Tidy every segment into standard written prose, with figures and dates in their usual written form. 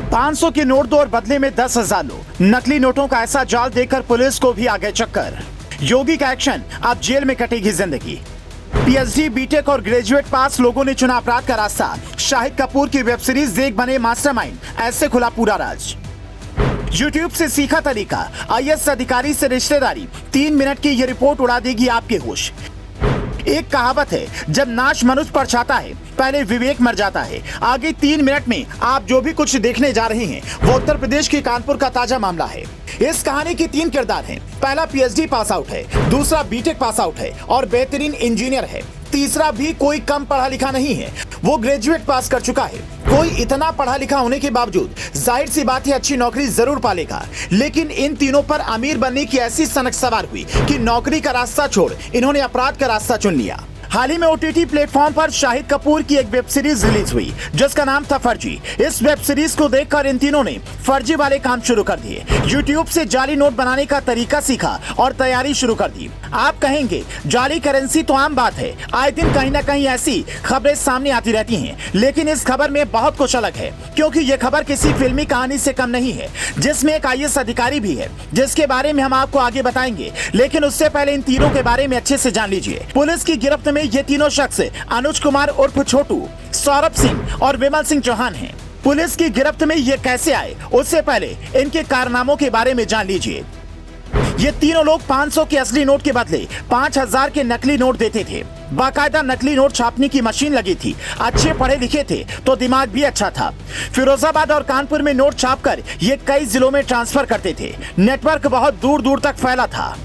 500 के नोट दो और बदले में 10,000 लो। नकली नोटों का ऐसा जाल देखकर पुलिस को भी आ गए चक्कर। योगी का एक्शन, अब जेल में कटेगी जिंदगी। पीएचडी, बीटेक और ग्रेजुएट पास लोगों ने चुना अपराध का रास्ता। शाहिद कपूर की वेब सीरीज देख बने मास्टरमाइंड, ऐसे खुला पूरा राज। YouTube से सीखा तरीका, आईएएस अधिकारी से रिश्तेदारी, 3 मिनट की ये रिपोर्ट उड़ा देगी आपके होश। एक कहावत है, जब नाश मनुष्य पर छाता है पहले विवेक मर जाता है। आगे 3 मिनट में आप जो भी कुछ देखने जा रहे हैं वो उत्तर प्रदेश के कानपुर का ताजा मामला है। इस कहानी के 3 किरदार हैं। पहला पीएचडी पास आउट है, दूसरा बीटेक पास आउट है और बेहतरीन इंजीनियर है, तीसरा भी कोई कम पढ़ा लिखा नहीं है, वो ग्रेजुएट पास कर चुका है। कोई इतना पढ़ा लिखा होने के बावजूद जाहिर सी बात है अच्छी नौकरी जरूर पालेगा, लेकिन इन तीनों पर अमीर बनने की ऐसी सनक सवार हुई कि नौकरी का रास्ता छोड़ इन्होंने अपराध का रास्ता चुन लिया। हाल ही में ओटीटी प्लेटफॉर्म पर शाहिद कपूर की एक वेब सीरीज रिलीज हुई जिसका नाम था फर्जी। इस वेब सीरीज को देखकर इन तीनों ने फर्जी वाले काम शुरू कर दिए। यूट्यूब से जाली नोट बनाने का तरीका सीखा और तैयारी शुरू कर दी। आप कहेंगे जाली करेंसी तो आम बात है, आए दिन कहीं ना कहीं ऐसी खबरें सामने आती रहती हैं, लेकिन इस खबर में बहुत कुछ अलग है, क्योंकि ये खबर किसी फिल्मी कहानी से कम नहीं है जिसमें एक आईएएस अधिकारी भी है, जिसके बारे में हम आपको आगे बताएंगे। लेकिन उससे पहले इन तीनों के बारे में अच्छे से जान लीजिए। पुलिस की गिरफ्त में ये तीनों शख्स अनुज कुमार उर्फ छोटू, सौरभ सिंह और विमल सिंह चौहान हैं। पुलिस की गिरफ्त में ये कैसे आए, उससे पहले इनके कारनामों के बारे में जान लीजिए। ये तीनों लोग 500 के असली नोट के बदले 5,000 के नकली नोट देते थे। बाकायदा नकली नोट छापने की मशीन लगी थी। अच्छे पढ़े लिखे थे तो दिमाग भी अच्छा था। फिरोजाबाद और कानपुर में नोट छापकर ये कई जिलों में ट्रांसफर करते थे। नेटवर्क बहुत दूर दूर तक फैला था।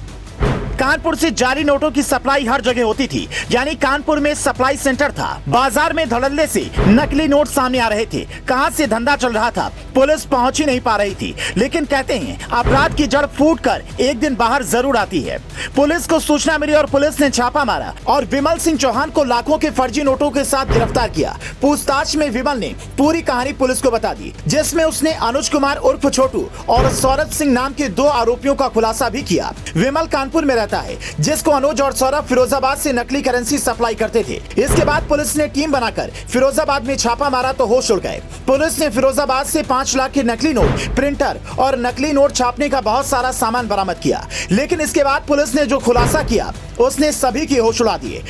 कानपुर से जाली नोटों की सप्लाई हर जगह होती थी, यानी कानपुर में सप्लाई सेंटर था। बाजार में धड़ल्ले से नकली नोट सामने आ रहे थे। कहां से धंधा चल रहा था पुलिस पहुंच ही नहीं पा रही थी, लेकिन कहते हैं अपराध की जड़ फूटकर एक दिन बाहर जरूर आती है। पुलिस को सूचना मिली और पुलिस ने छापा मारा और विमल सिंह चौहान को लाखों के फर्जी नोटों के साथ गिरफ्तार किया। पूछताछ में विमल ने पूरी कहानी पुलिस को बता दी, जिसमें उसने अनुज कुमार उर्फ छोटू और सौरभ सिंह नाम के 2 आरोपियों का खुलासा भी किया। विमल कानपुर में रहता है, जिसको अनुज और सौरभ फिरोजाबाद से नकली करेंसी सप्लाई करते थे। इसके बाद पुलिस ने टीम बनाकर फिरोजाबाद में छापा मारा तो होश उड़ गए। पुलिस ने फिरोजाबाद से 5 लाख के नकली नोट, प्रिंटर और नकली नोट छापने का बहुत सारा सामान बरामद किया। लेकिन इसके बाद पुलिस ने जो खुलासा किया उसने सभी की होश उड़ा दिए।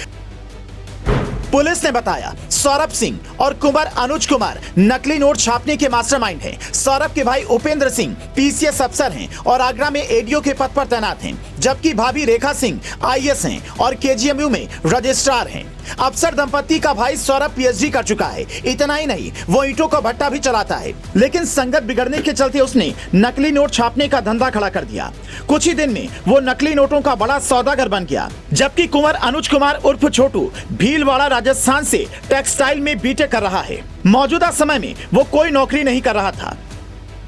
पुलिस ने बताया सौरभ सिंह और कुमार अनुज कुमार नकली नोट छापने के मास्टरमाइंड हैं। सौरभ के भाई उपेंद्र सिंह पीसीएस अफसर हैं और आगरा में एडीओ के पद पर तैनात हैं, जबकि भाभी रेखा सिंह आईएएस हैं और केजीएमयू में रजिस्ट्रार हैं। अफसर दंपति का भाई सौरभ पीएचडी कर चुका है। इतना ही नहीं, वो ईंटों का भट्टा भी चलाता है, लेकिन संगत बिगड़ने के चलते उसने नकली नोट छापने का धंधा खड़ा कर दिया। कुछ ही दिन में वो नकली नोटों का बड़ा सौदागर बन गया। जबकि कुंवर अनुज कुमार उर्फ छोटू भीलवाड़ा राजस्थान से टेक्सटाइल में बीटेक कर रहा है। मौजूदा समय में वो कोई नौकरी नहीं कर रहा था।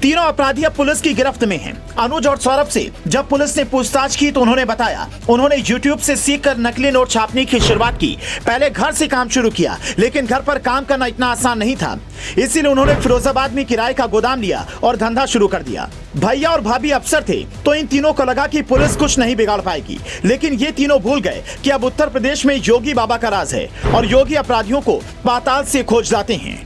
तीनों अपराधी अब पुलिस की गिरफ्त में हैं। अनुज और सौरभ से जब पुलिस ने पूछताछ की तो उन्होंने बताया उन्होंने YouTube से सीखकर नकली नोट छापने की शुरुआत की। पहले घर से काम शुरू किया, लेकिन घर पर काम करना इतना आसान नहीं था, इसीलिए उन्होंने फिरोजाबाद में किराए का गोदाम लिया और धंधा शुरू कर दिया। भैया और भाभी अफसर थे तो इन तीनों को लगा कि पुलिस कुछ नहीं बिगाड़ पाएगी, लेकिन ये तीनों भूल गए कि अब उत्तर प्रदेश में योगी बाबा का राज है और योगी अपराधियों को पाताल से खोज लाते हैं।